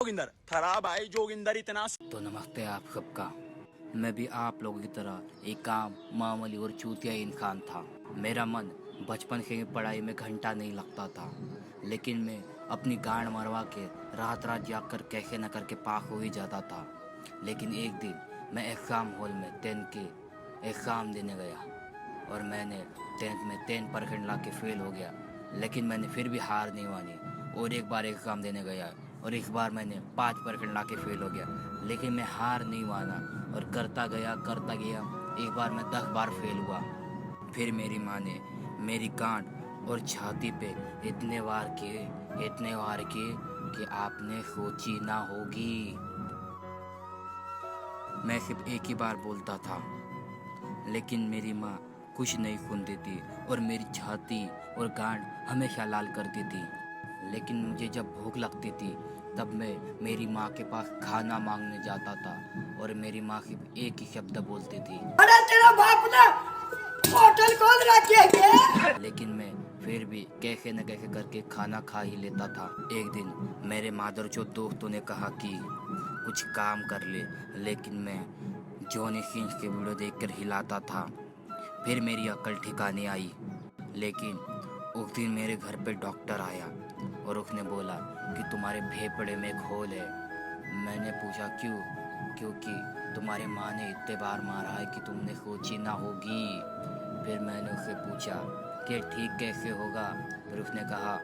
जोगिंदर थरा भाई जोगिंदर इतना तो नमस्ते आप सबका। मैं भी आप लोगों की तरह एक आम मामूली और चूतिया इंसान था। मेरा मन बचपन से ही पढ़ाई में घंटा नहीं लगता था, लेकिन मैं अपनी गांड मरवा के रात रात जाकर कैसे न करके पास हो ही जाता था। लेकिन एक दिन मैं एग्ज़ाम हॉल में 10th के एग्ज़ाम देने गया और मैंने 10th में 10% ला के फेल हो गया। लेकिन मैंने फिर भी हार नहीं मानी और एक बार एग्ज़ाम देने गया और इस बार मैंने 5% ला के फेल हो गया। लेकिन मैं हार नहीं माना और करता गया। एक बार मैं 10 बार फेल हुआ। फिर मेरी माँ ने मेरी गांठ और छाती पे इतने वार किए कि आपने सोची ना होगी। मैं सिर्फ एक ही बार बोलता था, लेकिन मेरी माँ कुछ नहीं सुनती थी और मेरी छाती और गांठ हमेशा लाल करती थी। लेकिन मुझे जब भूख लगती थी तब मैं मेरी माँ के पास खाना मांगने जाता था और मेरी माँ सिर्फ एक ही शब्द बोलती थी, अरे तेरा बाप ने होटल खोल रखी है। लेकिन मैं फिर भी कैसे न कैसे करके खाना खा ही लेता था। एक दिन मेरे मादरचोद दोस्तों ने कहा कि कुछ काम कर ले, लेकिन मैं जॉनी सिंह के वीडियो देखकर हिलाता था। फिर मेरी अक्ल ठिकाने आई। लेकिन उस दिन मेरे घर पे डॉक्टर आया और उसने बोला कि तुम्हारे फेफड़े में खोल है। मैंने पूछा क्यों? क्योंकि तुम्हारी माँ ने इतने बार मारा है कि तुमने सोची ना होगी। फिर मैंने उससे पूछा कि ठीक कैसे होगा? फिर उसने कहा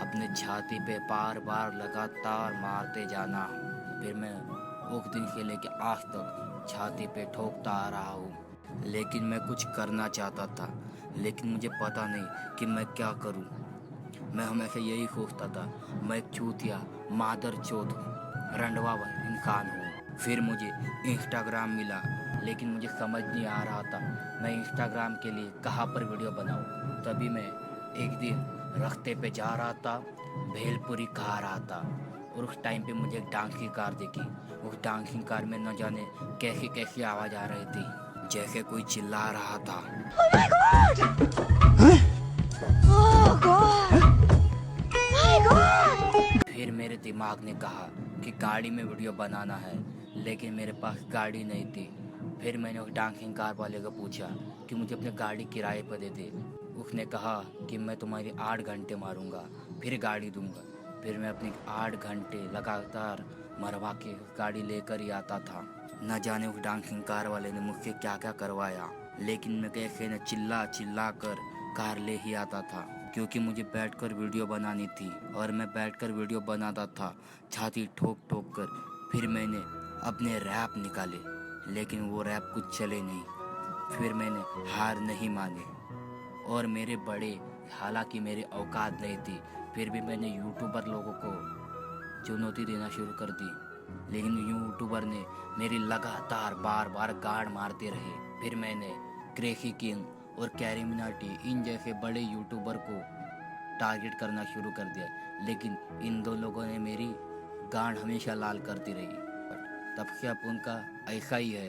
अपने छाती पे बार बार लगातार मारते जाना। फिर मैं उस दिन से लेके आज तक छाती पे ठोकता आ रहा हूँ। लेकिन मैं कुछ करना चाहता था, लेकिन मुझे पता नहीं कि मैं क्या करूँ। मैं हमेशा यही सोचता था मैं एक चूतिया मादरचोद रंडवा इंसान हूँ। फिर मुझे इंस्टाग्राम मिला, लेकिन मुझे समझ नहीं आ रहा था मैं इंस्टाग्राम के लिए कहाँ पर वीडियो बनाऊँ। तभी मैं एक दिन रास्ते पे जा रहा था, भेलपुरी खा रहा था और उस टाइम पे मुझे एक डांसिंग कार दिखी। उस डांसिंग कार में न जाने कैसी कैसी आवाज़ आ रही थी, जैसे कोई चिल्ला रहा था। फिर मेरे दिमाग ने कहा कि गाड़ी में वीडियो बनाना है, लेकिन मेरे पास गाड़ी नहीं थी। फिर मैंने उस डांसिंग कार वाले को पूछा कि मुझे अपनी गाड़ी किराए पर दे दे। उसने कहा कि मैं तुम्हारी 8 घंटे मारूंगा फिर गाड़ी दूंगा। फिर मैं अपनी 8 घंटे लगातार मरवा के गाड़ी लेकर ही आता था। न जाने उस डांसिंग कार वाले ने मुझसे क्या क्या करवाया, लेकिन मैं कैसे न चिल्ला चिल्ला कर कार ले ही आता था, क्योंकि मुझे बैठकर वीडियो बनानी थी और मैं बैठकर वीडियो बनाता था छाती ठोक ठोक कर। फिर मैंने अपने रैप निकाले, लेकिन वो रैप कुछ चले नहीं। फिर मैंने हार नहीं मानी और मेरे बड़े, हालांकि मेरी औकात नहीं थी, फिर भी मैंने यूट्यूबर लोगों को चुनौती देना शुरू कर दी। लेकिन यूट्यूबर ने मेरी लगातार बार बार गाड़ मारते रहे। फिर मैंने क्रेजी किंग और कैरी मिनाटी इन जैसे बड़े यूट्यूबर को टारगेट करना शुरू कर दिया, लेकिन इन दो लोगों ने मेरी गांड हमेशा लाल करती रही। तब से अब उनका ऐसा ही है।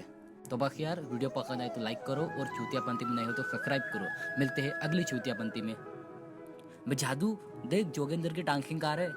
तो बस यार, वीडियो पसंद आए तो लाइक करो और चूतियापंथी में नहीं हो तो सब्सक्राइब करो। मिलते हैं अगली चूतियापंथी में। मैं जादू देख, जोगेंद्र की डांसिंग कार है।